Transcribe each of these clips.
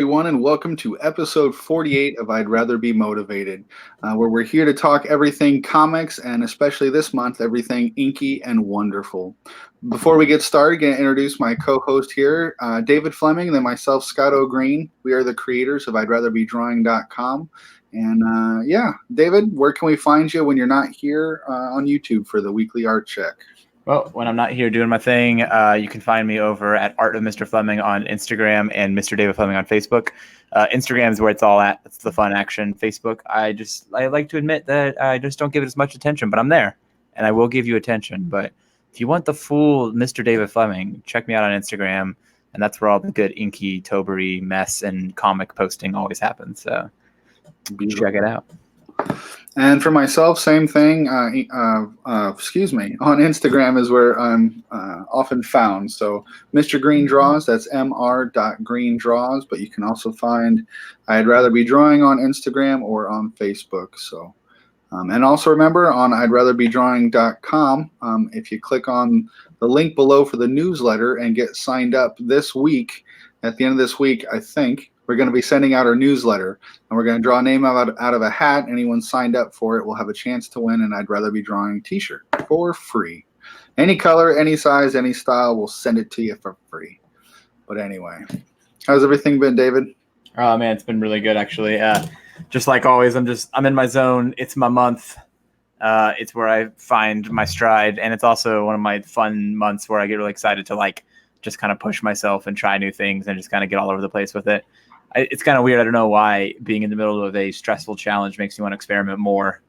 Everyone, and welcome to episode 48 of I'd Rather Be Motivated, where we're here to talk everything comics and especially this month, everything inky and wonderful. Before we get started, I'm going to introduce my co-host here, David Fleming, and then myself, Scott O'Green. We are the creators of I'd Rather Be Drawing.com. And David, where can we find you when you're not here on YouTube for the weekly art check? Well, when I'm not here doing my thing, you can find me over at Art of Mr. Fleming on Instagram and Mr. David Fleming on Facebook. Instagram is where it's all at. It's the fun action. Facebook, I like to admit that I just don't give it as much attention, but I'm there, and I will give you attention. But if you want the full Mr. David Fleming, check me out on Instagram, and that's where all the good Inktober mess and comic posting always happens. So check it out. And for myself, same thing. On Instagram is where I'm often found. So Mr. Green Draws, that's mr.greendraws. But you can also find I'd Rather Be Drawing on Instagram or on Facebook. So, and also remember on I'd Rather Be Drawing.com, if you click on the link below for the newsletter and get signed up this week, at the end of this week, I think, we're going to be sending out our newsletter, and we're going to draw a name out of a hat. Anyone signed up for it will have a chance to win an I'd Rather Be Drawing t-shirt for free. Any color, any size, any style, we'll send it to you for free. But anyway, how's everything been, David? Oh, man, it's been really good, actually. Just like always, I'm in my zone. It's my month. It's where I find my stride, and it's also one of my fun months where I get really excited to just kind of push myself and try new things and just kind of get all over the place with it. It's kind of weird. I don't know why being in the middle of a stressful challenge makes me want to experiment more,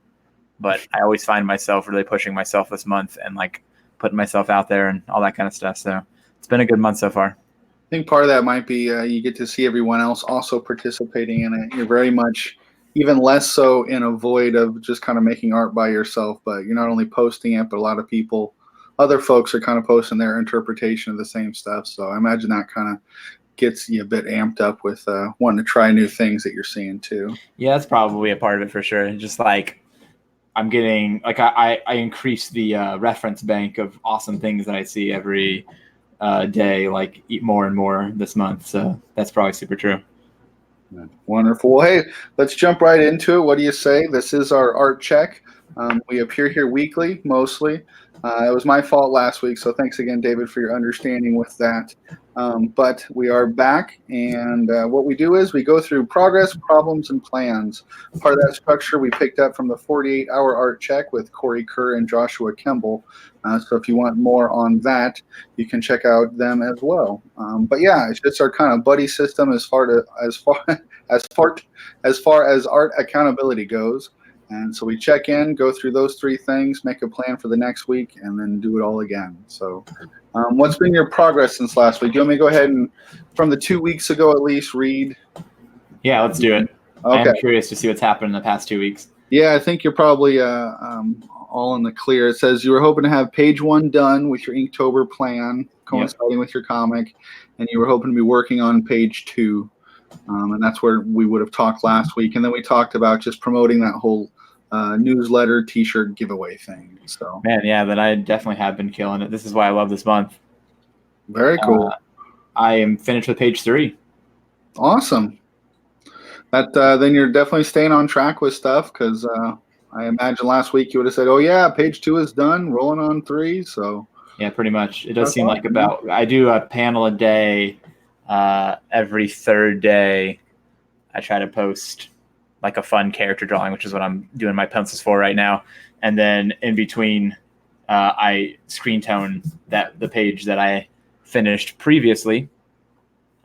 but I always find myself really pushing myself this month and putting myself out there and all that kind of stuff. So it's been a good month so far. I think part of that might be you get to see everyone else also participating in it. You're very much even less so in a void of just kind of making art by yourself, but you're not only posting it, but a lot of people, other folks are kind of posting their interpretation of the same stuff. So I imagine that kind of gets you a bit amped up with wanting to try new things that you're seeing too. Yeah, that's probably a part of it for sure. Just I'm getting I increase the reference bank of awesome things that I see every day, more and more this month. So that's probably super true. Wonderful. Well, hey, let's jump right into it. What do you say? This is our art check. We appear here weekly, mostly. It was my fault last week, so thanks again, David, for your understanding with that. But we are back, and what we do is we go through progress, problems, and plans. Part of that structure we picked up from the 48-hour art check with Corey Kerr and Joshua Kemble. So if you want more on that, you can check out them as well. But yeah, it's just our kind of buddy system as far as art accountability goes. And so we check in, go through those three things, make a plan for the next week, and then do it all again. So what's been your progress since last week? Do you want me to go ahead and, from the 2 weeks ago at least, read? Yeah, let's do it. Okay. I'm curious to see what's happened in the past 2 weeks. Yeah, I think you're probably all in the clear. It says you were hoping to have page 1 done with your Inktober plan, coinciding with your comic, and you were hoping to be working on page 2. And that's where we would have talked last week. And then we talked about just promoting that whole newsletter, t-shirt giveaway thing. So man, yeah, then I definitely have been killing it. This is why I love this month. Very cool. I am finished with page 3. Awesome. That then you're definitely staying on track with stuff, because I imagine last week you would have said, "Oh yeah, page 2 is done, rolling on 3." So yeah, pretty much. It does seem like I do a panel a day. Every third day, I try to post a fun character drawing, which is what I'm doing my pencils for right now. And then in between, I screen tone the page that I finished previously,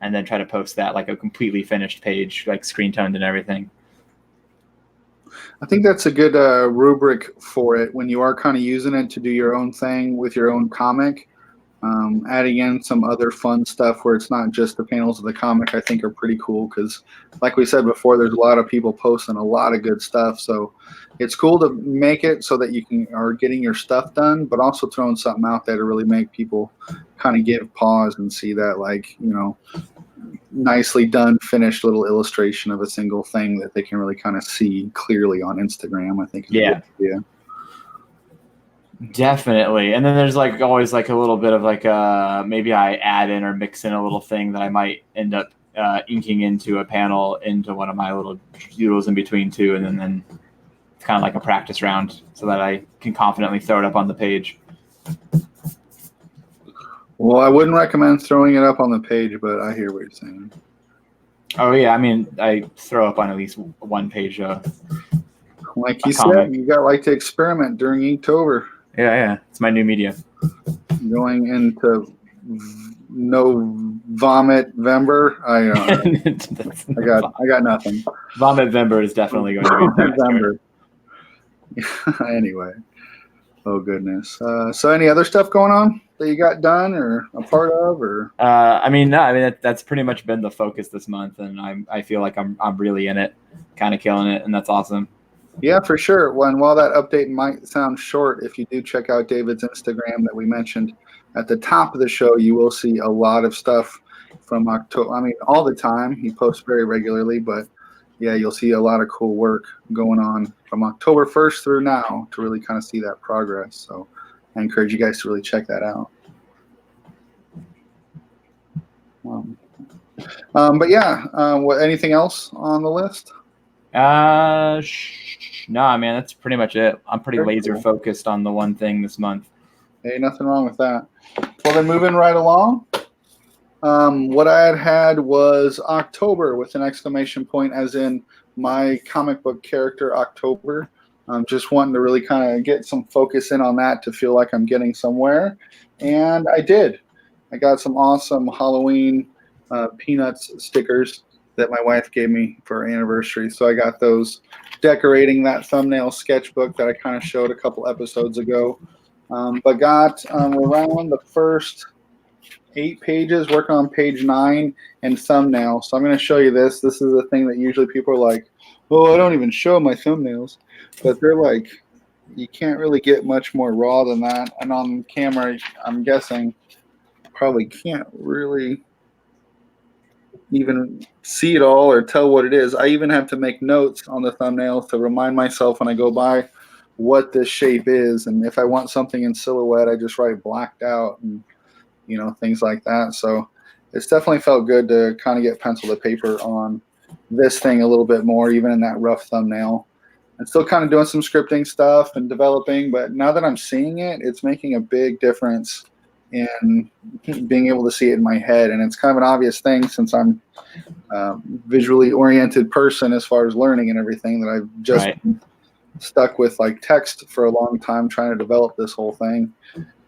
and then try to post that a completely finished page, screen toned and everything. I think that's a good rubric for it when you are kind of using it to do your own thing with your own comic. Adding in some other fun stuff where it's not just the panels of the comic, I think are pretty cool, because like we said before, there's a lot of people posting a lot of good stuff. So it's cool to make it so that you are getting your stuff done, but also throwing something out there to really make people kind of give pause and see that, nicely done, finished little illustration of a single thing that they can really kind of see clearly on Instagram, I think. Yeah. Definitely. And then there's always a little bit of maybe I add in or mix in a little thing that I might end up inking into a panel into one of my little doodles in between two, and then it's kind of like a practice round so that I can confidently throw it up on the page. Well, I wouldn't recommend throwing it up on the page, but I hear what you're saying. Oh yeah, I mean, I throw up on at least one page. Like you said, you got like to experiment during Inktober. Yeah, it's my new media. Going into no vomit Vember. I got nothing. Vomit Vember is definitely going to be Vember. Anyway, oh goodness. So any other stuff going on that you got done or a part of, or? That's pretty much been the focus this month, and I feel like I'm really in it, kind of killing it, and that's awesome. Yeah, for sure. While that update might sound short, if you do check out David's Instagram that we mentioned at the top of the show, you will see a lot of stuff from October. I mean, all the time. He posts very regularly, but yeah, you'll see a lot of cool work going on from October 1st through now to really kind of see that progress. So I encourage you guys to really check that out. But yeah, anything else on the list? No, man, that's pretty much it. I'm pretty laser focused on the one thing this month. Hey, nothing wrong with that. Well, then moving right along. What I had was October with an exclamation point, as in my comic book character October. I'm just wanting to really kind of get some focus in on that to feel like I'm getting somewhere. And I did. I got some awesome Halloween Peanuts stickers that my wife gave me for our anniversary. So I got those decorating that thumbnail sketchbook that I kind of showed a couple episodes ago. But got around the first 8 pages, working on page 9 and thumbnail. So I'm going to show you this. This is a thing that usually people are like, oh, I don't even show my thumbnails. But they're like, you can't really get much more raw than that. And on camera, I'm guessing, probably can't really even see it all or tell what it is. I even have to make notes on the thumbnail to remind myself when I go by what this shape is. And if I want something in silhouette, I just write blacked out and, you know, things like that. So it's definitely felt good to kind of get pencil to paper on this thing a little bit more, even in that rough thumbnail. I'm still kind of doing some scripting stuff and developing, but now that I'm seeing it, it's making a big difference in being able to see it in my head. And it's kind of an obvious thing since I'm a visually oriented person as far as learning and everything, that I've just stuck with like text for a long time trying to develop this whole thing.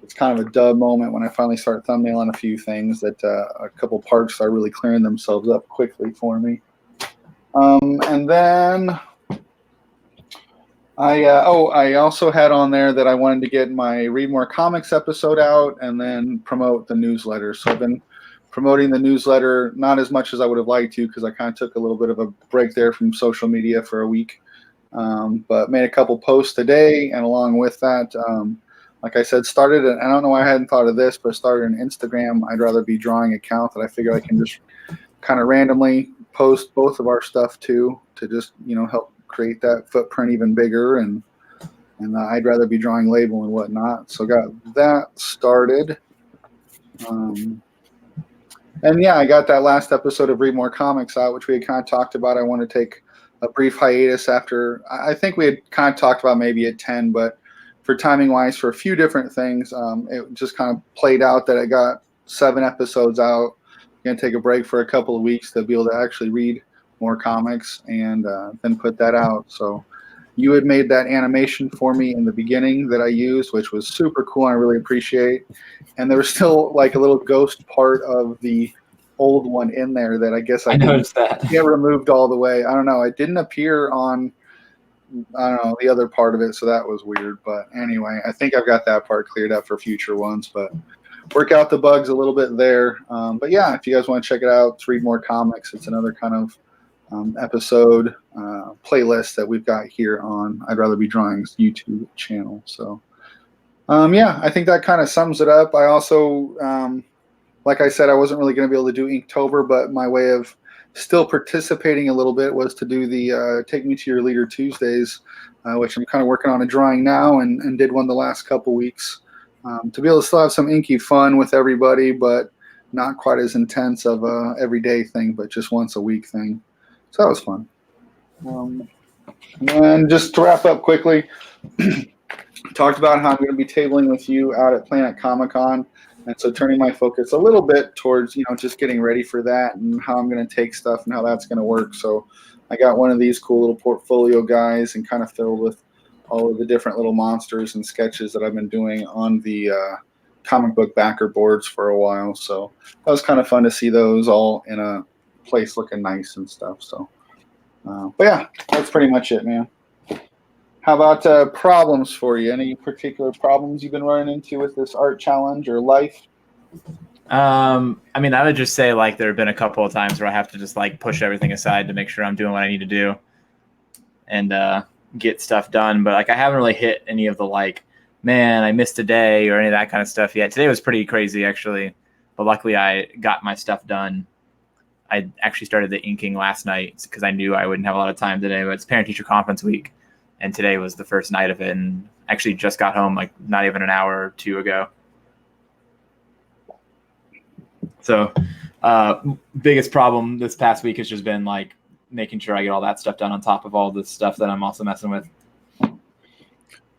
It's kind of a dub moment when I finally start thumbnailing a few things that a couple parts are really clearing themselves up quickly for me. And then I also had on there that I wanted to get my Read More Comics episode out and then promote the newsletter. So I've been promoting the newsletter, not as much as I would have liked to, because I kind of took a little bit of a break there from social media for a week. But made a couple posts today, and along with that, like I said, started an, I don't know why I hadn't thought of this, but started an Instagram I'd rather be drawing account that I figure I can just kind of randomly post both of our stuff to just, you know, help create that footprint even bigger, and I'd rather be drawing label and whatnot. So got that started. And yeah, I got that last episode of Read More Comics out, which we had kind of talked about. I want to take a brief hiatus after, I think we had kind of talked about maybe at 10, but for timing wise, for a few different things, it just kind of played out that I got 7 episodes out. Going to take a break for a couple of weeks to be able to actually read more comics and then put that out. So you had made that animation for me in the beginning that I used, which was super cool. And I really appreciate. And there was still like a little ghost part of the old one in there that I guess I noticed that. Get removed all the way. I don't know. It didn't appear on, I don't know, the other part of it. So that was weird. But anyway, I think I've got that part cleared up for future ones, but work out the bugs a little bit there. But yeah, if you guys want to check it out, it's Read More Comics. It's another kind of episode playlist that we've got here on I'd Rather Be Drawing's YouTube channel. So yeah, I think that kind of sums it up. I also, like I said, I wasn't really going to be able to do Inktober, but my way of still participating a little bit was to do the Take Me to Your Leader Tuesdays, which I'm kind of working on a drawing now and did one the last couple weeks. To be able to still have some inky fun with everybody, but not quite as intense of a everyday thing, but just once a week thing. So that was fun. And just to wrap up quickly, talked about how I'm going to be tabling with you out at Planet Comic-Con, and so turning my focus a little bit towards, just getting ready for that and how I'm going to take stuff and how that's going to work. So I got one of these cool little portfolio guys and kind of filled with all of the different little monsters and sketches that I've been doing on the comic book backer boards for a while. So that was kind of fun to see those all in a place looking nice and stuff. So, but yeah, that's pretty much it, man. How about problems for you? Any particular problems you've been running into with this art challenge or life? I mean, I would just say like there have been a couple of times where I have to just like push everything aside to make sure I'm doing what I need to do and get stuff done. But like I haven't really hit any of the like, man, I missed a day or any of that kind of stuff yet. Today was pretty crazy actually, but luckily I got my stuff done. I actually started the inking last night because I knew I wouldn't have a lot of time today, but it's parent-teacher conference week. And today was the first night of it, and actually just got home like not even an hour or two ago. So biggest problem this past week has just been like making sure I get all that stuff done on top of all the stuff that I'm also messing with.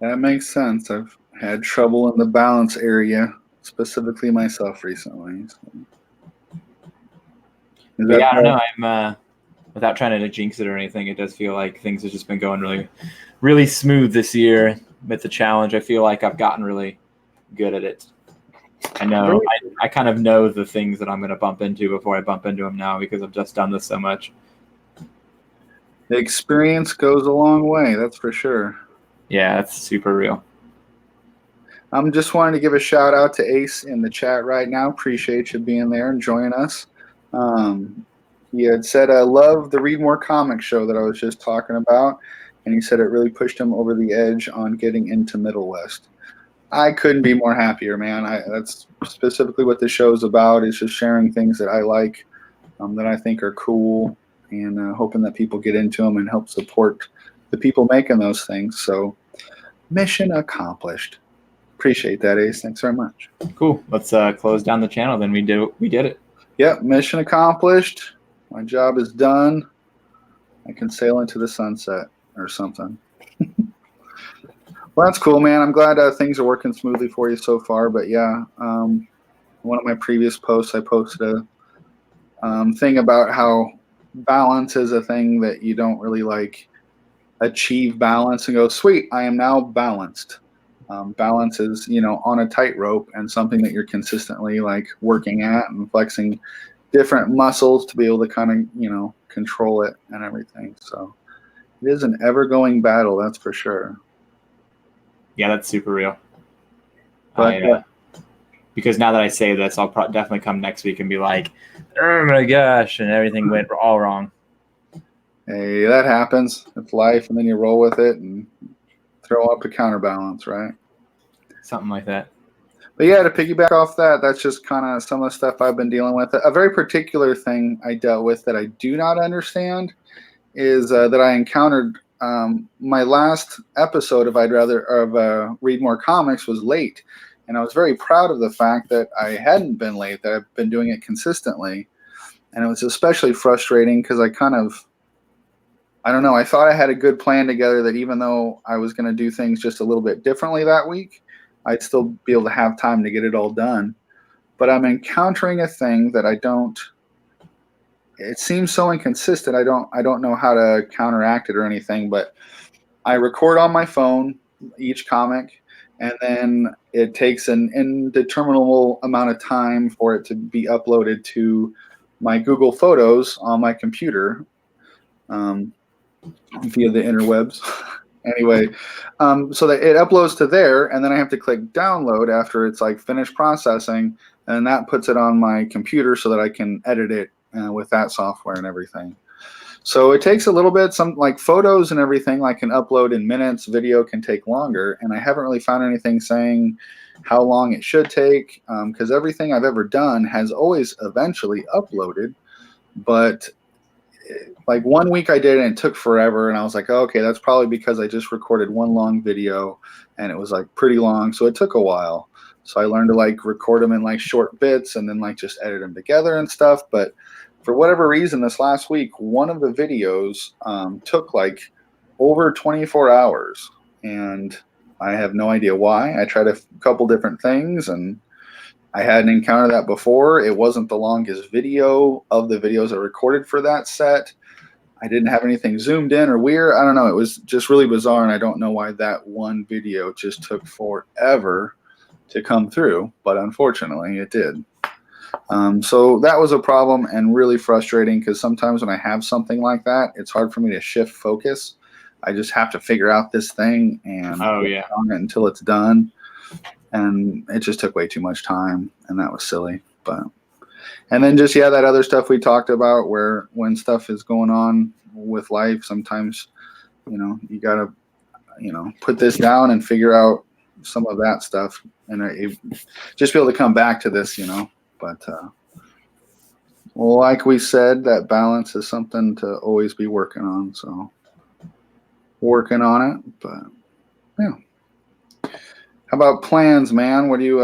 That makes sense. I've had trouble in the balance area, specifically myself recently. So. Yeah, I don't know. I'm without trying to jinx it or anything, it does feel like things have just been going really, really smooth this year with the challenge. I feel like I've gotten really good at it. I know I kind of know the things that I'm going to bump into before I bump into them now because I've just done this so much. The experience goes a long way, that's for sure. Yeah, that's super real. I'm just wanting to give a shout out to Ace in the chat right now. Appreciate you being there and joining us. He had said, I love the Read More Comics show that I was just talking about. And he said it really pushed him over the edge on getting into Middle West. I couldn't be more happier, man. That's specifically what the show's about, is just sharing things that I like, that I think are cool, and hoping that people get into them and help support the people making those things. So mission accomplished. Appreciate that, Ace. Thanks very much. Cool. Let's close down the channel. Then we did it. Yep, mission accomplished. My job is done. I can sail into the sunset or something. Well, that's cool, man. I'm glad things are working smoothly for you so far. But yeah, one of my previous posts, I posted a thing about how balance is a thing that you don't really like achieve balance and go, sweet, I am now balanced. Balance is, on a tightrope and something that you're consistently like working at and flexing different muscles to be able to kind of, control it and everything. So it is an ever-going battle, that's for sure. Yeah, that's super real. But because now that I say this, I'll definitely come next week and be like, oh my gosh, and everything went all wrong. Hey, that happens. It's life, and then you roll with it and throw up a counterbalance, right? Something like that. But yeah, to piggyback off that, that's just kind of some of the stuff I've been dealing with. A very particular thing I dealt with that I do not understand is that I encountered my last episode of Read More Comics was late, and I was very proud of the fact that I hadn't been late, that I've been doing it consistently, and it was especially frustrating because I don't know, I thought I had a good plan together that even though I was going to do things just a little bit differently that week, I'd still be able to have time to get it all done. But I'm encountering a thing that it seems so inconsistent. I don't know how to counteract it or anything, but I record on my phone each comic, and then it takes an indeterminable amount of time for it to be uploaded to my Google Photos on my computer via the interwebs. Anyway, so that it uploads to there, and then I have to click download after it's like finished processing, and that puts it on my computer so that I can edit it with that software and everything. So it takes a little bit. Some like photos and everything I can upload in minutes. Video can take longer, and I haven't really found anything saying how long it should take, because everything I've ever done has always eventually uploaded, but like 1 week I did it and it took forever, and I was like, oh, okay, that's probably because I just recorded one long video and it was like pretty long, so it took a while. So I learned to like record them in like short bits and then like just edit them together and stuff. But for whatever reason, this last week, one of the videos took like over 24 hours, and I have no idea why. I tried a couple different things, and I hadn't encountered that before. It wasn't the longest video of the videos I recorded for that set. I didn't have anything zoomed in or weird. I don't know. It was just really bizarre, and I don't know why that one video just took forever to come through, but unfortunately it did. So that was a problem and really frustrating, because sometimes when I have something like that, it's hard for me to shift focus. I just have to figure out this thing and work on it until it's done. And it just took way too much time, and that was silly. But and then just that other stuff we talked about, where when stuff is going on with life, sometimes you gotta put this down and figure out some of that stuff, and just be able to come back to this, But like we said, that balance is something to always be working on. So working on it, but yeah. How about plans, man? What do you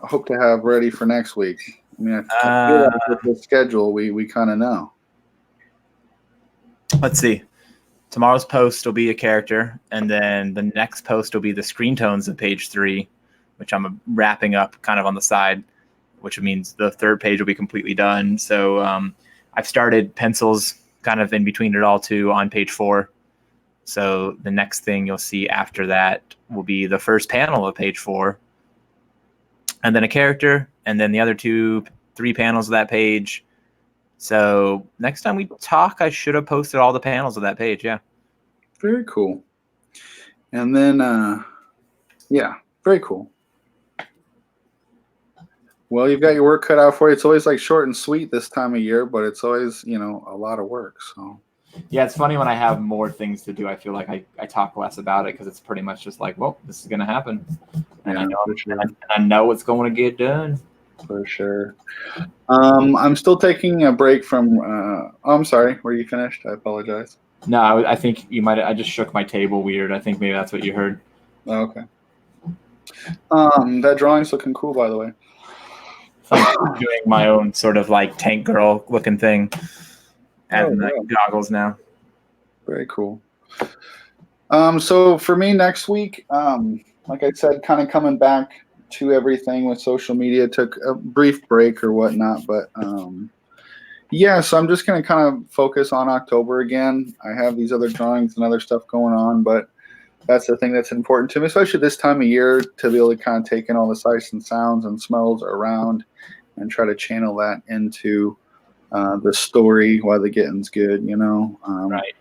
hope to have ready for next week? I mean, I feel like with the schedule, we kind of know. Let's see. Tomorrow's post will be a character, and then the next post will be the screen tones of page 3, which I'm wrapping up kind of on the side, which means the third page will be completely done. So I've started pencils kind of in between it all too on page 4. So the next thing you'll see after that will be the first panel of page 4, and then a character, and then the other 3 panels of that page. So next time we talk, I should have posted all the panels of that page. Yeah. Very cool. And then, very cool. Well, you've got your work cut out for you. It's always like short and sweet this time of year, but it's always, a lot of work. So. Yeah, it's funny when I have more things to do. I feel like I talk less about it, because it's pretty much just like, well, this is going to happen. And I know what's going to get done. For sure. I'm still taking a break from I'm sorry, were you finished? I apologize. No, I think you might. I just shook my table weird. I think maybe that's what you heard. Oh, okay. That drawing's looking cool, by the way. I'm doing my own sort of like tank girl looking thing. And goggles now. Very cool. So for me next week, like I said, kind of coming back to everything with social media. Took a brief break or whatnot, but so I'm just going to kind of focus on October again. I have these other drawings and other stuff going on, but that's the thing that's important to me, especially this time of year, to be able to kind of take in all the sights and sounds and smells around and try to channel that into the story while the getting's good, right.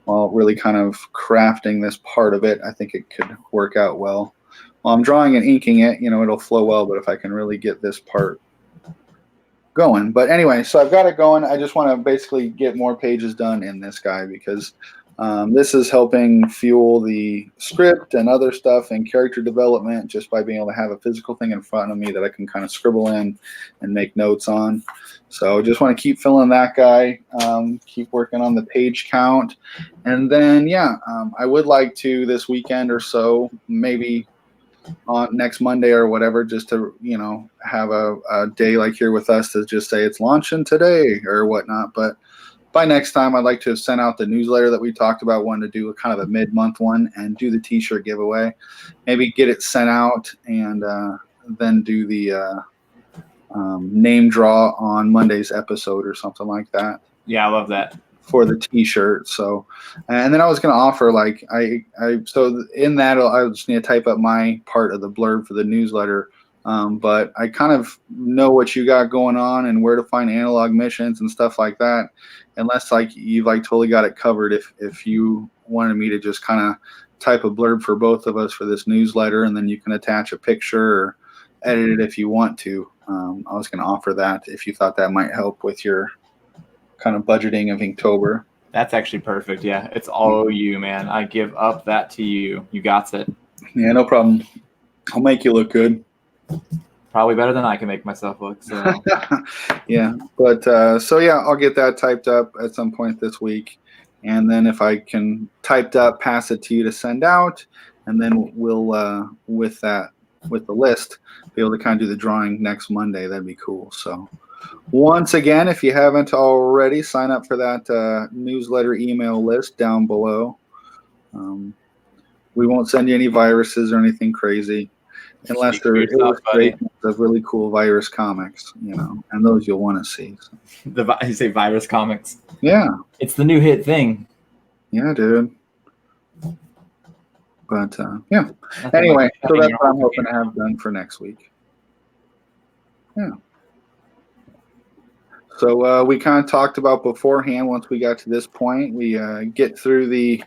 While really kind of crafting this part of it, I think it could work out well. While I'm drawing and inking it, it'll flow well, but if I can really get this part going. But anyway, so I've got it going. I just want to basically get more pages done in this guy, because this is helping fuel the script and other stuff and character development, just by being able to have a physical thing in front of me that I can kind of scribble in and make notes on. So just want to keep filling that guy, keep working on the page count. And then, I would like to this weekend or so, maybe on next Monday or whatever, just to, have a day like here with us to just say it's launching today or whatnot. But by next time, I'd like to have sent out the newsletter that we talked about, wanting to do a kind of a mid-month one and do the t-shirt giveaway. Maybe get it sent out and then do the name draw on Monday's episode or something like that. Yeah, I love that. For the t-shirt. So, and then I was going to offer, like, so in that, I just need to type up my part of the blurb for the newsletter. But I kind of know what you got going on and where to find analog missions and stuff like that. Unless like you've like totally got it covered. If you wanted me to just kind of type a blurb for both of us for this newsletter, and then you can attach a picture or edit it if you want to. I was going to offer that if you thought that might help with your kind of budgeting of Inktober. That's actually perfect. Yeah, it's all you, man. I give up that to you. You got it. Yeah, no problem. I'll make you look good. Probably better than I can make myself look. So yeah, but I'll get that typed up at some point this week, and then if I can typed up, pass it to you to send out, and then we'll with that with the list, be able to kind of do the drawing next Monday. That'd be cool. So once again, if you haven't already, sign up for that newsletter email list down below. We won't send you any viruses or anything crazy unless they're illustrations of really cool virus comics, and those you'll want to see. So. You say virus comics? Yeah. It's the new hit thing. Yeah, dude. But, yeah. Anyway, so that's what I'm hoping to have done for next week. Yeah. So we kind of talked about beforehand, once we got to this point, we get through the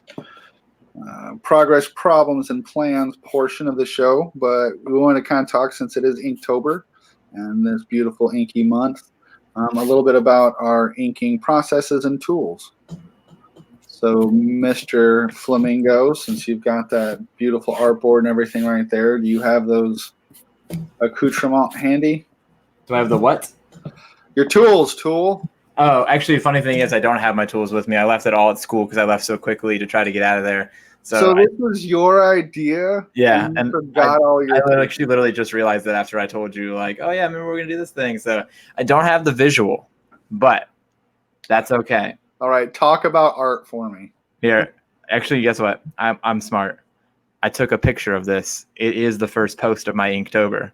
progress, problems, and plans portion of the show, but we want to kind of talk, since it is Inktober and this beautiful inky month, a little bit about our inking processes and tools. So, Mr. Flamingo, since you've got that beautiful artboard and everything right there, do you have those accoutrements handy? Do I have the what? Your tools, tool. Oh, actually, the funny thing is I don't have my tools with me. I left it all at school because I left so quickly to try to get out of there. So this was your idea? Yeah. And forgot all your I literally just realized that after I told you, like, oh, yeah, remember we're going to do this thing. So I don't have the visual, but that's okay. All right, talk about art for me. Here, actually, guess what? I'm smart. I took a picture of this. It is the first post of my Inktober.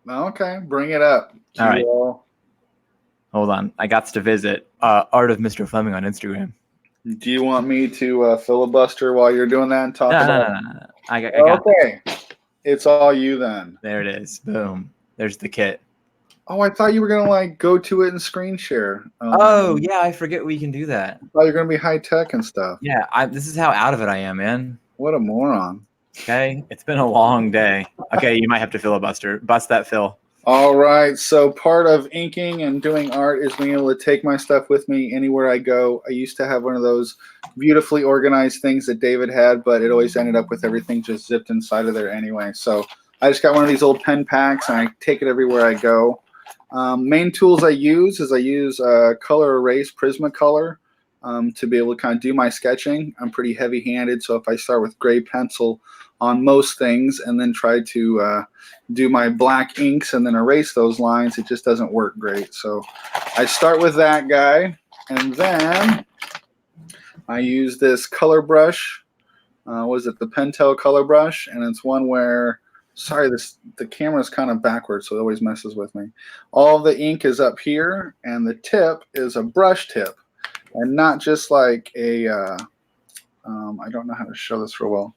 Okay, bring it up. All right. Hold on. I got to visit Art of Mr. Fleming on Instagram. Do you want me to filibuster while you're doing that and talk about it? No. I got okay. It's all you then. There it is. Boom. There's the kit. Oh, I thought you were going to like go to it and screen share. Yeah, I forget we can do that. I thought you're going to be high tech and stuff. Yeah, this is how out of it I am, man. What a moron. Okay, it's been a long day. Okay, you might have to filibuster. Bust that fill. All right, so part of inking and doing art is being able to take my stuff with me anywhere I go. I used to have one of those beautifully organized things that David had, but it always ended up with everything just zipped inside of there anyway. So I just got one of these old pen packs, and I take it everywhere I go. Main tools I use color erase Prismacolor to be able to kind of do my sketching. I'm pretty heavy-handed, so if I start with gray pencil on most things and then try to do my black inks and then erase those lines, it just doesn't work great. So I start with that guy, and then I use this color brush. The Pentel color brush? And it's one where, sorry, the camera is kind of backwards, so it always messes with me. All the ink is up here, and the tip is a brush tip, and not just like a, I don't know how to show this real well.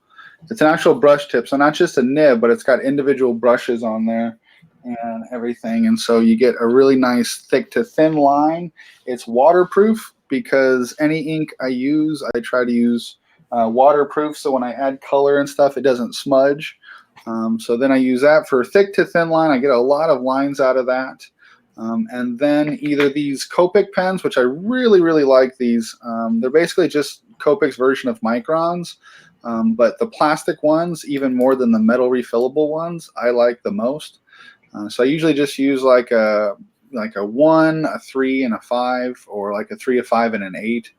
It's an actual brush tip, so not just a nib, but it's got individual brushes on there and everything, and so you get a really nice thick to thin line. It's waterproof because any ink I use, I try to use waterproof, so when I add color and stuff, it doesn't smudge. So then I use that for thick to thin line. I get a lot of lines out of that. And then either these Copic pens, which I really, really like these. They're basically just Copic's version of Microns. But the plastic ones, even more than the metal refillable ones, I like the most. So I usually just use like a 1, a 3, and a 5, or like a 3, a 5, and an 8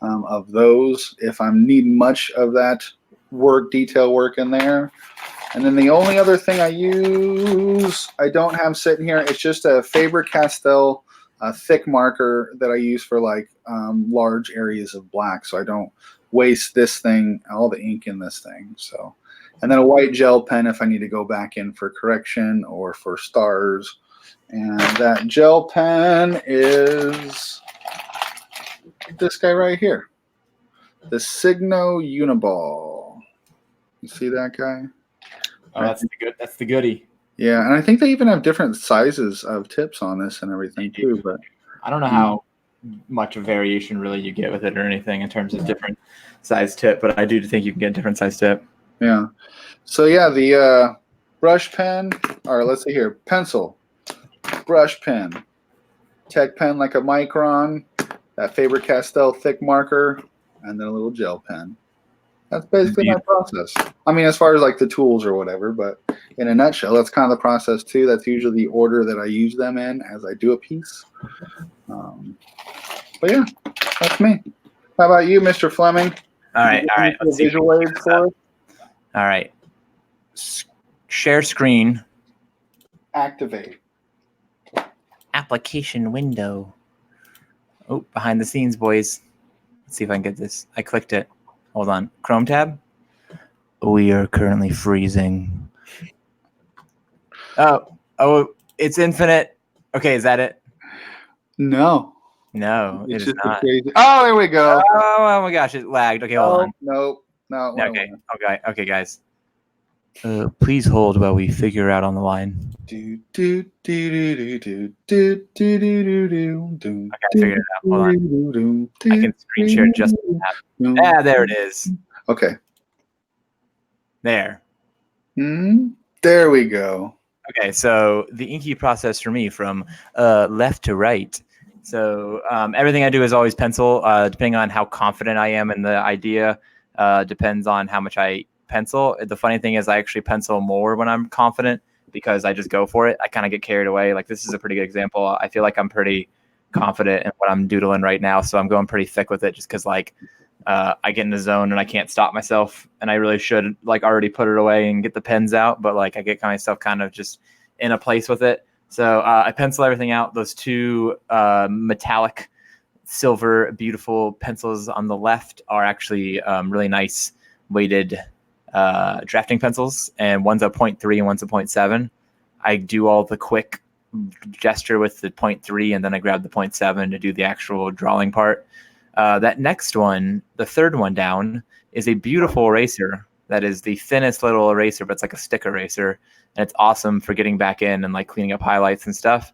of those if I'm needing much of that detail work in there. And then the only other thing I use, I don't have sitting here, it's just a Faber-Castell thick marker that I use for like large areas of black, so I don't waste all the ink in this thing. So, and then a white gel pen if I need to go back in for correction or for stars. And that gel pen is this guy right here, the Signo Uniball. You see that guy? Oh, that's the goodie. Yeah, and I think they even have different sizes of tips on this and everything too. But I don't know how much of variation really you get with it or anything in terms of different size tip, but I do think you can get different size tip. Yeah. So yeah, the brush pen, or let's see here, pencil, brush pen, tech pen like a Micron, that Faber-Castell thick marker, and then a little gel pen. That's basically my process. I mean, as far as like the tools or whatever, but in a nutshell, that's kind of the process too. That's usually the order that I use them in as I do a piece. But yeah, that's me. How about you, Mr. Fleming? All right. Visual aids for us? All right. share screen. Activate. Application window. Oh, behind the scenes, boys. Let's see if I can get this. I clicked it. Hold on. Chrome tab. We are currently freezing. Oh, it's infinite. Okay, is that it? No. No, it It's is just a not. crazy. Oh, there we go. Oh my gosh, it lagged. Okay, hold on. No. Okay, guys. Please hold while we figure out on the line. Okay, I figured it out. Hold on. I can screen share just that. Ah, there it is. Okay. There. There we go. Okay, so the Inky process for me from left to right. So everything I do is always pencil, depending on how confident I am in the idea. Depends on how much I pencil. The funny thing is I actually pencil more when I'm confident because I just go for it. I kind of get carried away. Like this is a pretty good example. I feel like I'm pretty confident in what I'm doodling right now. So I'm going pretty thick with it just because like I get in the zone and I can't stop myself. And I really should like already put it away and get the pens out. But like I get myself kind of just in a place with it. So I pencil everything out. Those two metallic silver beautiful pencils on the left are actually really nice weighted drafting pencils, and one's a 0.3 and one's a 0.7. I do all the quick gesture with the 0.3 and then I grab the 0.7 to do the actual drawing part. That next one, the third one down, is a beautiful eraser that is the thinnest little eraser, but it's like a stick eraser, and it's awesome for getting back in and like cleaning up highlights and stuff.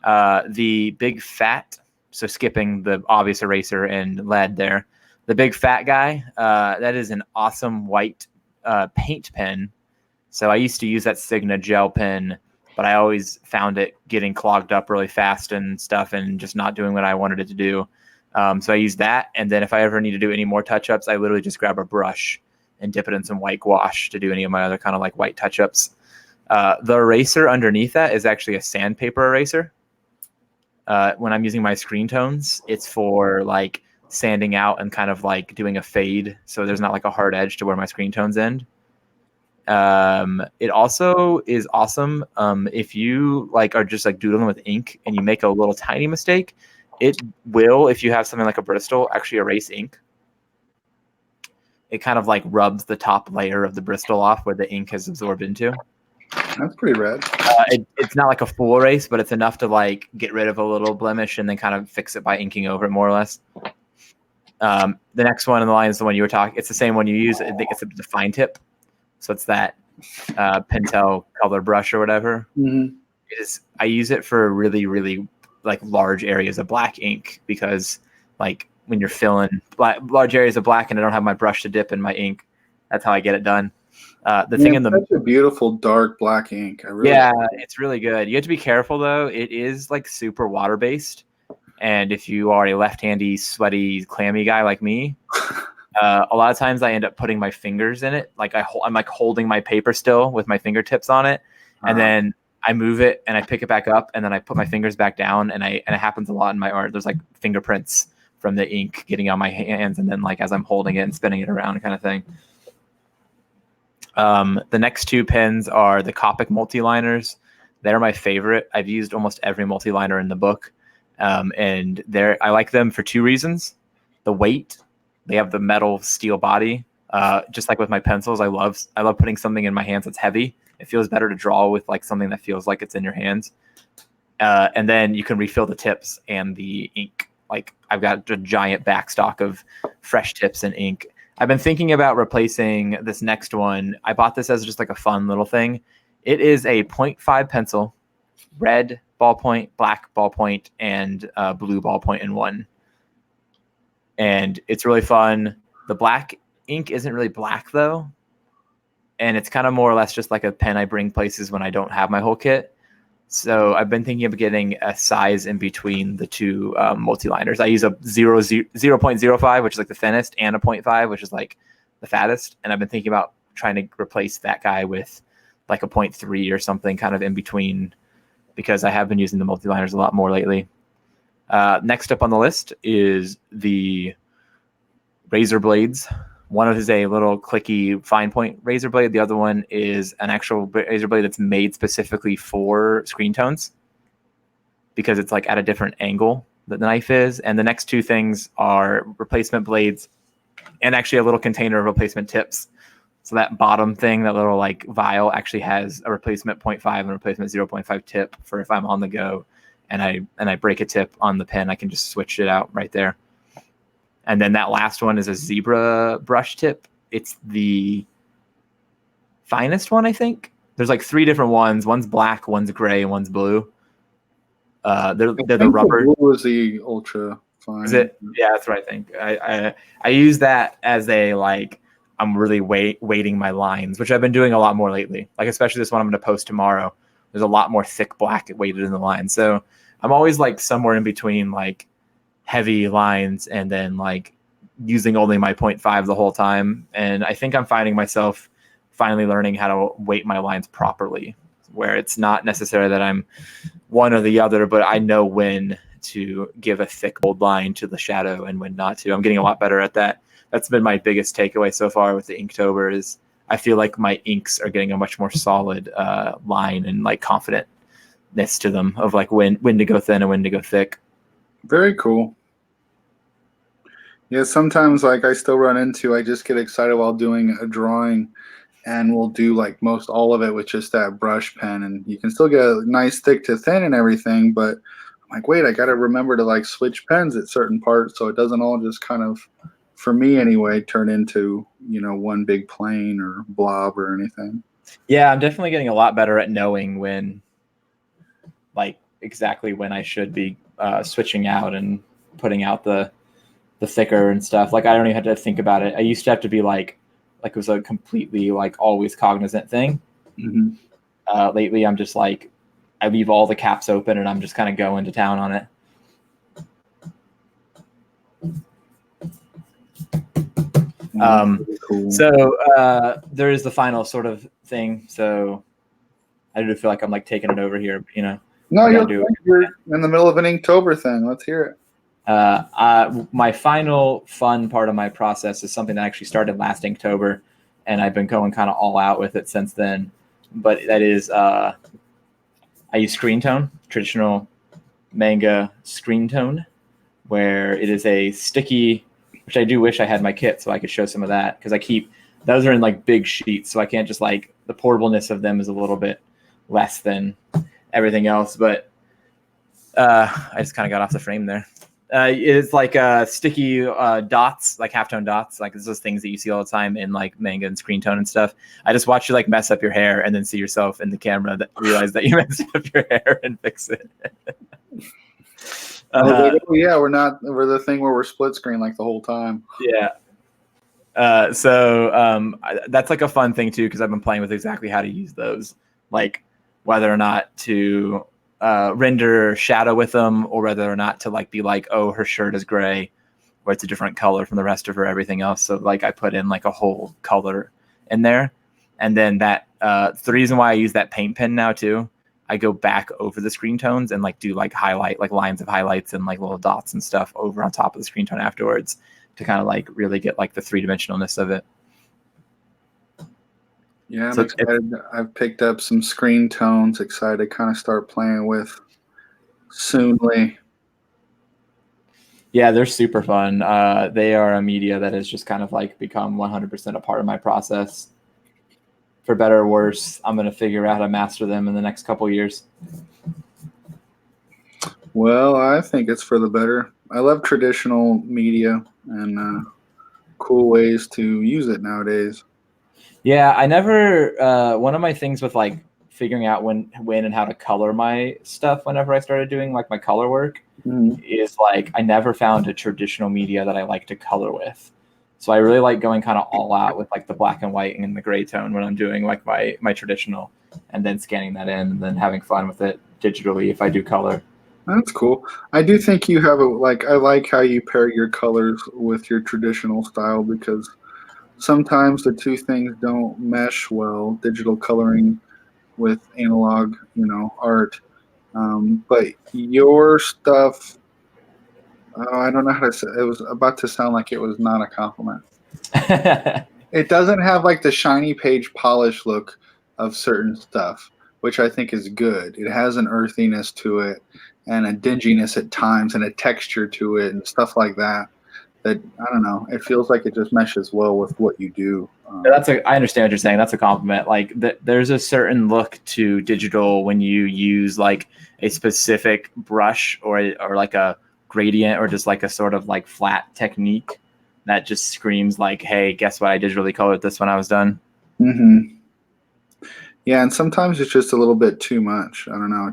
The big fat, so skipping the obvious eraser and lead there, the big fat guy, that is an awesome white paint pen. So I used to use that Signa gel pen, but I always found it getting clogged up really fast and stuff and just not doing what I wanted it to do. So I use that. And then if I ever need to do any more touch-ups, I literally just grab a brush and dip it in some white gouache to do any of my other kind of like white touch-ups. The eraser underneath that is actually a sandpaper eraser. When I'm using my screen tones, it's for like sanding out and kind of like doing a fade. So there's not like a hard edge to where my screen tones end. It also is awesome if you like are just like doodling with ink and you make a little tiny mistake, it will, if you have something like a Bristol, actually erase ink. It kind of like rubs the top layer of the Bristol off where the ink has absorbed into. That's pretty rad. It's not like a full erase, but it's enough to like get rid of a little blemish and then kind of fix it by inking over it more or less. The next one in the line is the one you were talking. It's the same one you use. I think it's a fine tip. So it's that Pentel color brush or whatever. Mm-hmm. It is. I use it for really, really like large areas of black ink because like when you're filling large areas of black and I don't have my brush to dip in my ink, that's how I get it done. The thing in the such a beautiful dark black ink. It's really good. You have to be careful though. It is like super water based, and if you are a left-handy, sweaty, clammy guy like me, a lot of times I end up putting my fingers in it. Like I'm like holding my paper still with my fingertips on it, and then I move it and I pick it back up, and then I put my fingers back down, and it happens a lot in my art. There's like fingerprints from the ink getting on my hands, and then like as I'm holding it and spinning it around, kind of thing. The next two pens are the Copic multi-liners. They're my favorite. I've used almost every multi-liner in the book, and I like them for two reasons. The weight, they have the metal steel body. Just like with my pencils, I love putting something in my hands that's heavy. It feels better to draw with like something that feels like it's in your hands. And then you can refill the tips and the ink. Like I've got a giant backstock of fresh tips and ink. I've been thinking about replacing this next one. I bought this as just like a fun little thing. It is a 0.5 pencil, red ballpoint, black ballpoint, and blue ballpoint in one. And it's really fun. The black ink isn't really black though. And it's kind of more or less just like a pen I bring places when I don't have my whole kit. So I've been thinking of getting a size in between the two multi-liners. I use a 0.05, which is like the thinnest, and a 0.5, which is like the fattest. And I've been thinking about trying to replace that guy with like a 0.3 or something kind of in between, because I have been using the multi-liners a lot more lately. Next up on the list is the razor blades One is a little clicky fine point razor blade. The other one is an actual razor blade that's made specifically for screen tones because it's like at a different angle that the knife is. And the next two things are replacement blades and actually a little container of replacement tips. So that bottom thing, that little like vial, actually has a replacement 0.5 and a replacement 0.5 tip for if I'm on the go and I break a tip on the pen, I can just switch it out right there. And then that last one is a zebra brush tip. It's the finest one, I think. There's like 3 different ones. One's black, one's gray, and one's blue. They're the rubber. The blue is the ultra fine. Is it? Yeah, that's what I think. I use that as a like I'm really weighting my lines, which I've been doing a lot more lately. Like especially this one I'm going to post tomorrow. There's a lot more thick black weighted in the line. So I'm always like somewhere in between like heavy lines and then like using only my 0.5 the whole time. And I think I'm finding myself finally learning how to weight my lines properly, where it's not necessarily that I'm one or the other, but I know when to give a thick, bold line to the shadow and when not to. I'm getting a lot better at that. That's been my biggest takeaway so far with the Inktober is I feel like my inks are getting a much more solid line and like confidentness to them of like when to go thin and when to go thick. Very cool. Yeah, sometimes like I still run into, I just get excited while doing a drawing and we'll do like most all of it with just that brush pen and you can still get a nice thick to thin and everything, but I'm like, wait, I got to remember to like switch pens at certain parts so it doesn't all just kind of, for me anyway, turn into, you know, one big plane or blob or anything. Yeah, I'm definitely getting a lot better at knowing when, like exactly when I should be switching out and putting out the thicker and stuff. Like I don't even have to think about it. I used to have to be like it was a completely like always cognizant thing. Mm-hmm. Lately, I'm just like I leave all the caps open and I'm just kind of going to town on it. Cool. So there is the final sort of thing. So I do feel like I'm like taking it over here, you know. No, you're in the middle of an Inktober thing. Let's hear it. My final fun part of my process is something that actually started last Inktober, and I've been going kind of all out with it since then. But that is, I use screen tone, traditional manga screen tone, where it is a sticky, which I do wish I had my kit so I could show some of that because those are in like big sheets, so I can't just like the portableness of them is a little bit less than everything else. But I just kind of got off the frame there. It's like sticky dots, like halftone dots. Like it's those things that you see all the time in like manga and screen tone and stuff. I just watch you like mess up your hair and then see yourself in the camera that realize that you messed up your hair and fix it. Yeah, we're the thing where we're split screen like the whole time. Yeah. So that's like a fun thing too because I've been playing with exactly how to use those, like whether or not to render shadow with them or whether or not to like be like, oh, her shirt is gray or it's a different color from the rest of her everything else. So like I put in like a whole color in there. And then that the reason why I use that paint pen now too, I go back over the screen tones and like do like highlight, like lines of highlights and like little dots and stuff over on top of the screen tone afterwards to kind of like really get like the 3-dimensionalness of it. Yeah, I'm excited. I've picked up some screen tones. Excited to kind of start playing with soonly. Yeah, they're super fun. They are a media that has just kind of like become 100% a part of my process. For better or worse, I'm going to figure out how to master them in the next couple years. Well, I think it's for the better. I love traditional media and cool ways to use it nowadays. Yeah, I never. One of my things with like figuring out when and how to color my stuff whenever I started doing like my color work is like I never found a traditional media that I like to color with. So I really like going kind of all out with like the black and white and the gray tone when I'm doing like my traditional and then scanning that in and then having fun with it digitally if I do color. That's cool. I do think you have I like how you pair your colors with your traditional style because sometimes the two things don't mesh well, digital coloring with analog, art. But your stuff, I don't know how to say it. It was about to sound like it was not a compliment. It doesn't have like the shiny page polish look of certain stuff, which I think is good. It has an earthiness to it and a dinginess at times and a texture to it and stuff like that. That I don't know. It feels like it just meshes well with what you do. I understand what you're saying. That's a compliment. Like there's a certain look to digital when you use like a specific brush or like a gradient or just like a sort of like flat technique that just screams like, hey, guess what? I digitally colored this when I was done. Mm-hmm. Yeah, and sometimes it's just a little bit too much. I don't know.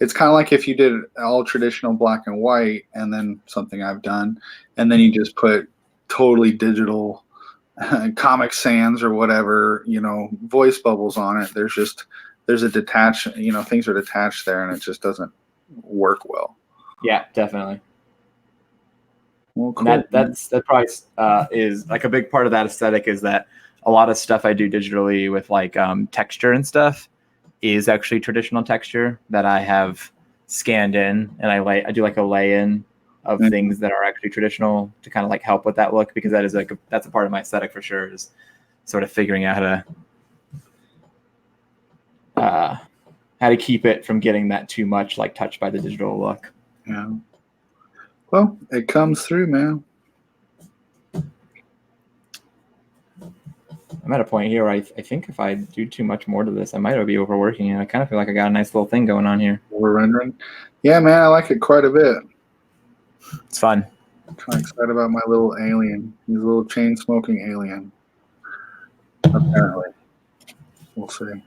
It's kind of like if you did all traditional black and white and then something I've done, and then you just put totally digital Comic Sans or whatever, voice bubbles on it. There's a detach, things are detached there and it just doesn't work well. Yeah, definitely. Well, cool. And that probably is like a big part of that aesthetic is that a lot of stuff I do digitally with like texture and stuff is actually traditional texture that I have scanned in, and I do like a lay-in of things that are actually traditional to kind of like help with that look, because that is that's a part of my aesthetic for sure, is sort of figuring out how to keep it from getting that too much like touched by the digital look. Yeah. Well, it comes through, man. I'm at a point here where I think if I do too much more to this, I might be overworking it. I kind of feel like I got a nice little thing going on here. We're rendering. Yeah, man, I like it quite a bit. It's fun. I'm kind of excited about my little alien. He's a little chain-smoking alien. Apparently. We'll see.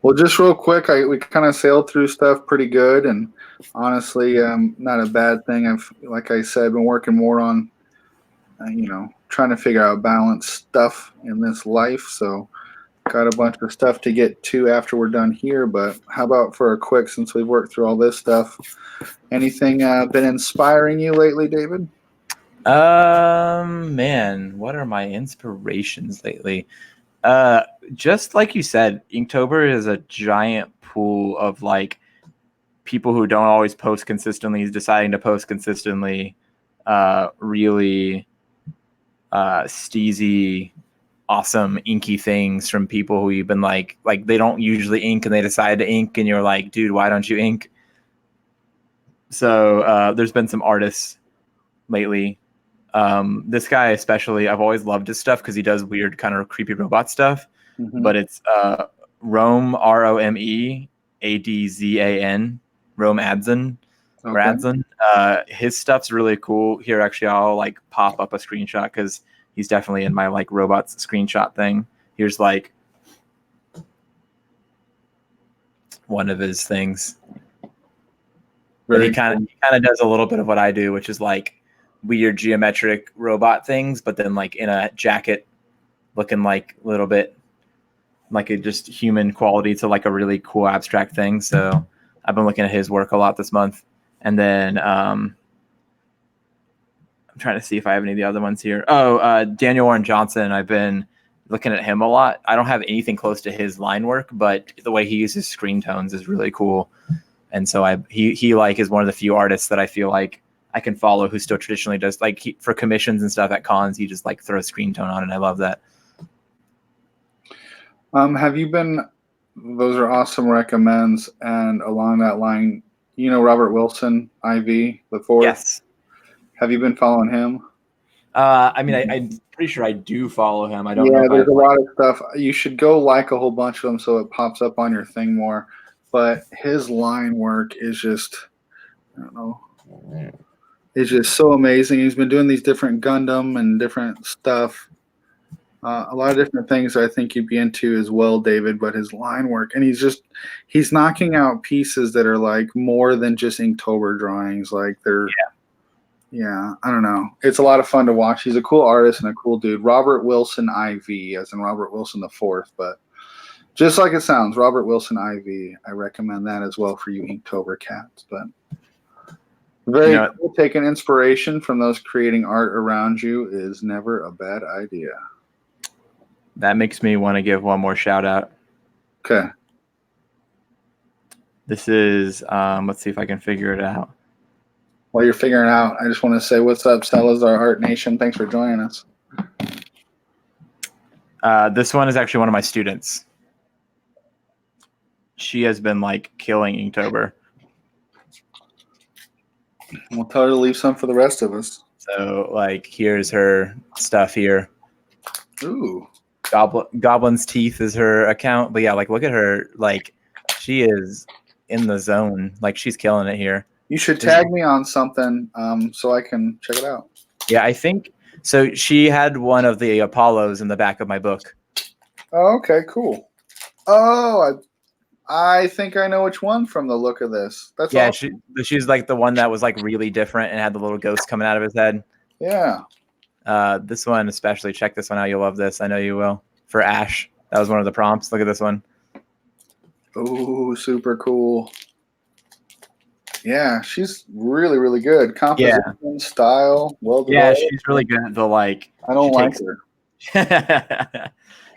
Well, just real quick, we kind of sailed through stuff pretty good, and honestly, not a bad thing. Like I said, been working more on, trying to figure out balanced stuff in this life. So, got a bunch of stuff to get to after we're done here. But how about for a quick, since we've worked through all this stuff, anything been inspiring you lately, David? Man, what are my inspirations lately? Just like you said, Inktober is a giant pool of like people who don't always post consistently, deciding to post consistently, really steezy, awesome inky things from people who you've been like they don't usually ink and they decide to ink, and you're like, dude, why don't you ink? So there's been some artists lately. This guy especially, I've always loved his stuff because he does weird kind of creepy robot stuff. Mm-hmm. But it's Rome, Rome Adzan, Rome Adzan, or Adzan. His stuff's really cool. Here, actually, I'll like pop up a screenshot because he's definitely in my like robots screenshot thing. Here's like one of his things. He kind of does a little bit of what I do, which is like weird geometric robot things, but then like in a jacket, looking like a little bit like a just human quality to like a really cool abstract thing. So I've been looking at his work a lot this month. And then I'm trying to see if I have any of the other ones here. Daniel Warren Johnson. I've been looking at him a lot. I don't have anything close to his line work, but the way he uses screen tones is really cool. And so he like is one of the few artists that I feel like I can follow who still traditionally does like for commissions and stuff at cons. He just like throws screen tone on, and I love that. Have you been? Those are awesome recommends, and along that line, Robert Wilson, IV, the fourth. Yes. Have you been following him? I mean, I'm pretty sure I do follow him. I don't know. Yeah, there's a lot of stuff. You should go like a whole bunch of them so it pops up on your thing more. But his line work is just, I don't know, it's just so amazing. He's been doing these different Gundam and different stuff. A lot of different things I think you'd be into as well, David, but his line work, and he's knocking out pieces that are like more than just Inktober drawings. Like yeah, I don't know. It's a lot of fun to watch. He's a cool artist and a cool dude. Robert Wilson IV, as in Robert Wilson the Fourth, but just like it sounds, Robert Wilson IV. I recommend that as well for you Inktober cats. But very cool. Taking inspiration from those creating art around you is never a bad idea. That makes me want to give one more shout out. Okay. This is, let's see if I can figure it out. while you're figuring out, I just want to say what's up, Salazar Art Nation. Thanks for joining us. This one is actually one of my students. She has been like killing Inktober. We'll tell her to leave some for the rest of us. So like, here's her stuff here. Ooh. Goblin's Teeth is her account, but yeah, like look at her, like she is in the zone, like she's killing it here. You should tag me on something so I can check it out. Yeah, I think so. She had one of the Apollos in the back of my book. Oh, okay, cool. Oh, I think I know which one from the look of this. That's awesome. She's like the one that was like really different and had the little ghost coming out of his head. Yeah. This one especially, check this one out. You'll love this. I know you will. For Ash, that was one of the prompts. Look at this one. Oh, super cool. Yeah, she's really, really good. Composition, style, well developed. Yeah, she's really good at the like. I don't like her.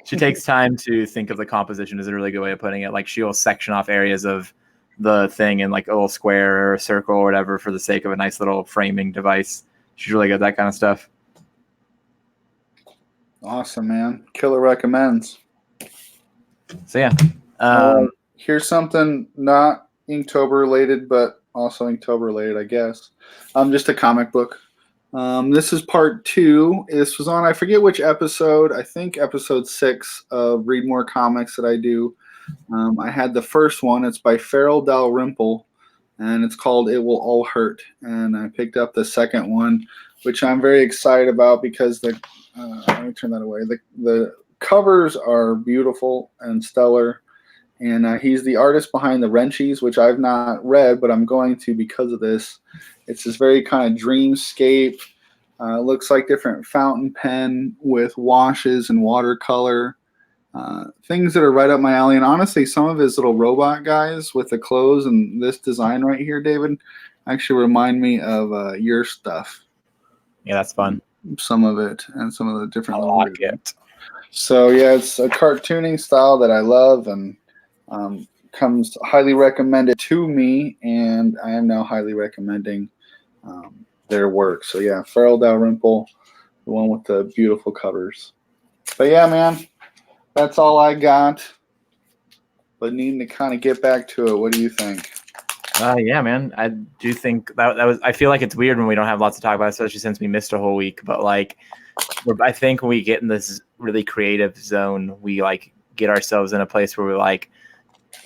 She takes time to think of the composition is a really good way of putting it. Like she'll section off areas of the thing in like a little square or a circle or whatever for the sake of a nice little framing device. She's really good at that kind of stuff. Awesome, man. Killer recommends. So yeah. Here's something not Inktober related, but also Inktober related, I guess. Just a comic book. This is part 2. This was on, I forget which episode. I think episode 6 of Read More Comics that I do. I had the first one. It's by Farrell Dalrymple, and it's called It Will All Hurt. And I picked up the second one, which I'm very excited about because let me turn that away. The covers are beautiful and stellar. And he's the artist behind the Wrenchies, which I've not read, but I'm going to because of this. It's this very kind of dreamscape. Looks like different fountain pen with washes and watercolor. Things that are right up my alley. And honestly, some of his little robot guys with the clothes and this design right here, David, actually remind me of your stuff. Yeah, that's fun. Some of it and some of the different. I like it. So yeah, it's a cartooning style that I love and comes highly recommended to me, and I am now highly recommending their work. So yeah, Farrell Dalrymple, the one with the beautiful covers. But yeah, man, that's all I got. But needing to kind of get back to it. What do you think? Yeah, man. I do think that was. I feel like it's weird when we don't have lots to talk about, especially since we missed a whole week. But like, I think when we get in this really creative zone, we like get ourselves in a place where we're like,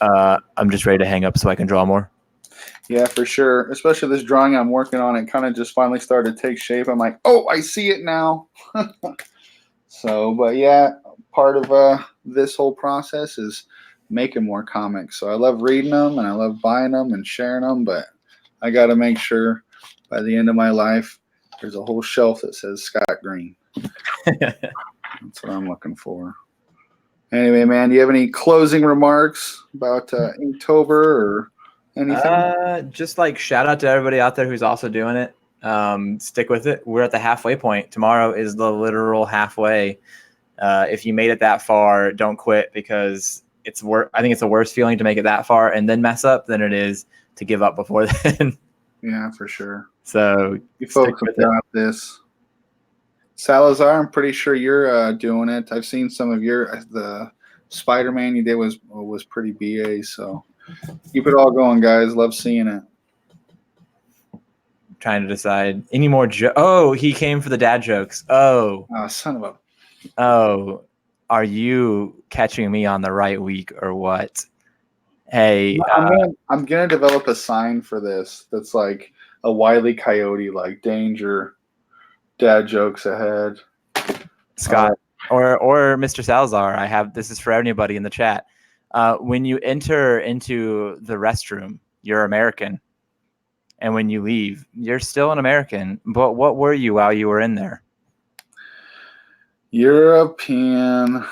I'm just ready to hang up so I can draw more. Yeah, for sure. Especially this drawing I'm working on, it kind of just finally started to take shape. I'm like, oh, I see it now. So, but yeah, part of this whole process is making more comics. So I love reading them and I love buying them and sharing them, but I got to make sure by the end of my life, there's a whole shelf that says Scott Green. That's what I'm looking for. Anyway, man, do you have any closing remarks about Inktober or anything? Just like shout out to everybody out there who's also doing it. Stick with it. We're at the halfway point. Tomorrow is the literal halfway. If you made it that far, don't quit because I think it's the worst feeling to make it that far and then mess up than it is to give up before then. Yeah, for sure. So you folks have got this. Salazar, I'm pretty sure you're doing it. I've seen some of the Spider-Man you did was pretty BA. So keep it all going, guys. Love seeing it. Trying to decide any more. Oh, he came for the dad jokes. Oh, son of a. Oh, are you catching me on the right week or what? Hey, I'm gonna develop a sign for this. That's like a Wile E. Coyote, like danger. Dad jokes ahead. Scott or Mr. Salazar, this is for anybody in the chat. When you enter into the restroom, you're American. And when you leave, you're still an American. But what were you while you were in there? European.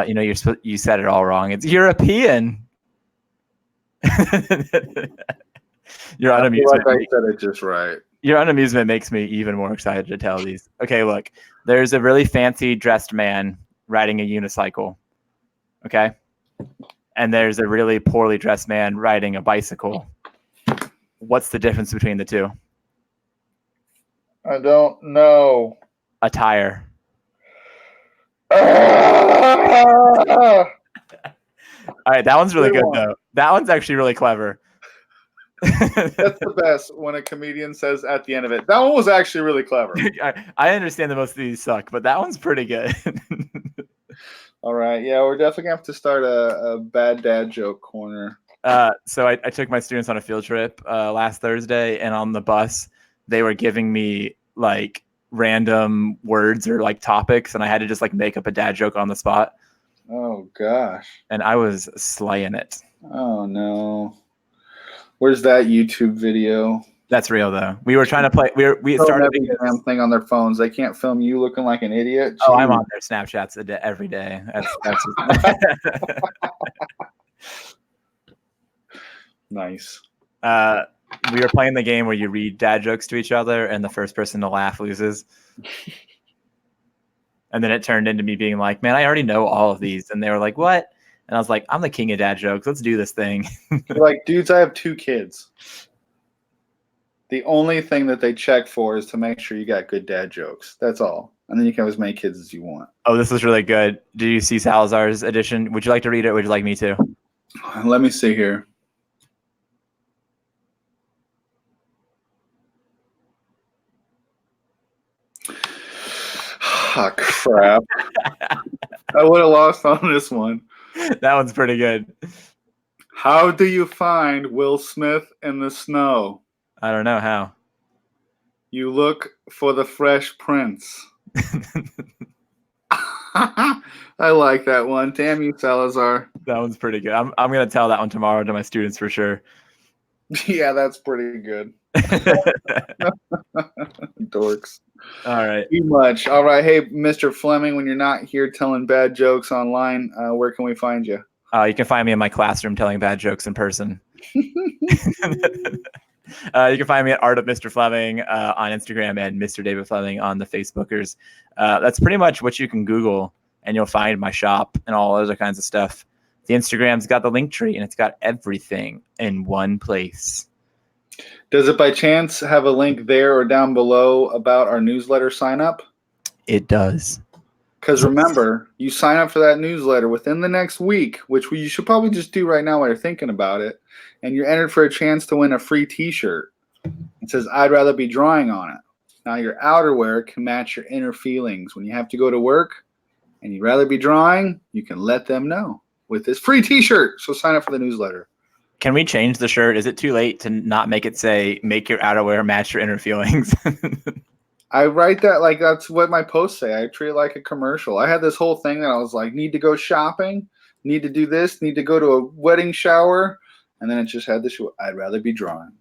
You said it all wrong. It's European. Your unamusement. I said it just right. Your unamusement makes me even more excited to tell these. Okay, look. There's a really fancy dressed man riding a unicycle. Okay? And there's a really poorly dressed man riding a bicycle. What's the difference between the two? I don't know. A tire. Ah! All right, that one's really Good good one. though. That one's actually really clever. That's the best when a comedian says at the end of it. That one was actually really clever. I understand that most of these suck, but that one's pretty good. All right. Yeah, we're definitely going to have to start a bad dad joke corner. So I took my students on a field trip last Thursday, and on the bus, they were giving me like random words or like topics, and I had to just like make up a dad joke on the spot. Oh, gosh. And I was slaying it. Oh, no. Where's that YouTube video? That's real though. We were trying to play. We Film started every damn thing on their phones. They can't film you looking like an idiot. Oh, Jeez. I'm on their Snapchats every day. That's Nice. We were playing the game where you read dad jokes to each other, and the first person to laugh loses. And then it turned into me being like, "Man, I already know all of these," and they were like, "What?" And I was like, "I'm the king of dad jokes. Let's do this thing." You're like, dudes, I have 2 kids. The only thing that they check for is to make sure you got good dad jokes. That's all. And then you can have as many kids as you want. Oh, this was really good. Do you see Salazar's edition? Would you like to read it? Or would you like me to? Let me see here. Oh, crap. I would have lost on this one. That one's pretty good. How do you find Will Smith in the snow? I don't know how. You look for the Fresh Prince. I like that one. Damn you, Salazar. That one's pretty good. I'm gonna tell that one tomorrow to my students for sure. Yeah, that's pretty good. Dorks. All right. Too much. All right. Hey, Mr. Fleming, when you're not here telling bad jokes online, where can we find you? You can find me in my classroom telling bad jokes in person. You can find me at Art of Mr. Fleming on Instagram and Mr. David Fleming on the Facebookers. That's pretty much what you can Google, and you'll find my shop and all other kinds of stuff. The Instagram's got the link tree, and it's got everything in one place. Does it by chance have a link there or down below about our newsletter sign up? It does. Because remember, you sign up for that newsletter within the next week, which you should probably just do right now while you're thinking about it, and you're entered for a chance to win a free t-shirt. It says, I'd rather be drawing on it. Now your outerwear can match your inner feelings. When you have to go to work and you'd rather be drawing, you can let them know with this free t-shirt. So sign up for the newsletter. Can we change the shirt? Is it too late to not make it say, make your outerwear match your inner feelings? I write that like that's what my posts say. I treat it like a commercial. I had this whole thing that I was like, need to go shopping, need to do this, need to go to a wedding shower. And then it just had this, I'd rather be drawing.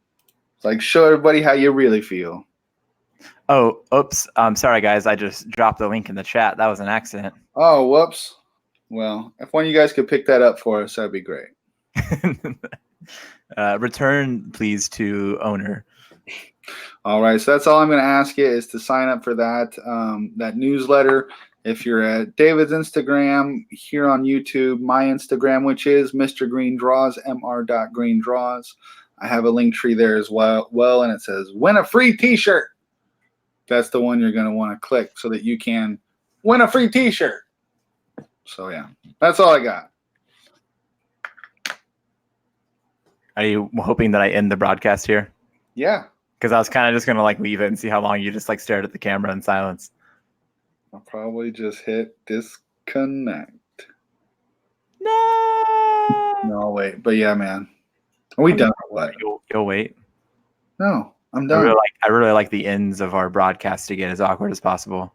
It's like, show everybody how you really feel. Oh, oops. Sorry, guys. I just dropped the link in the chat. That was an accident. Oh, whoops. Well, if one of you guys could pick that up for us, that'd be great. Return, please, to owner. All right, so that's all I'm going to ask you is to sign up for that newsletter. If you're at David's Instagram, here on YouTube, my Instagram, which is Mr. Green Draws, mr.greendraws. I have a link tree there as well, and it says, win a free t-shirt. That's the one you're going to want to click so that you can win a free t-shirt. So, yeah, that's all I got. Are you hoping that I end the broadcast here? Yeah. Because I was kind of just going to like leave it and see how long you just like stared at the camera in silence. I'll probably just hit disconnect. No, wait. But yeah, man. Are we done or what? You'll wait. No, I'm done. I really like the ends of our broadcast to get as awkward as possible.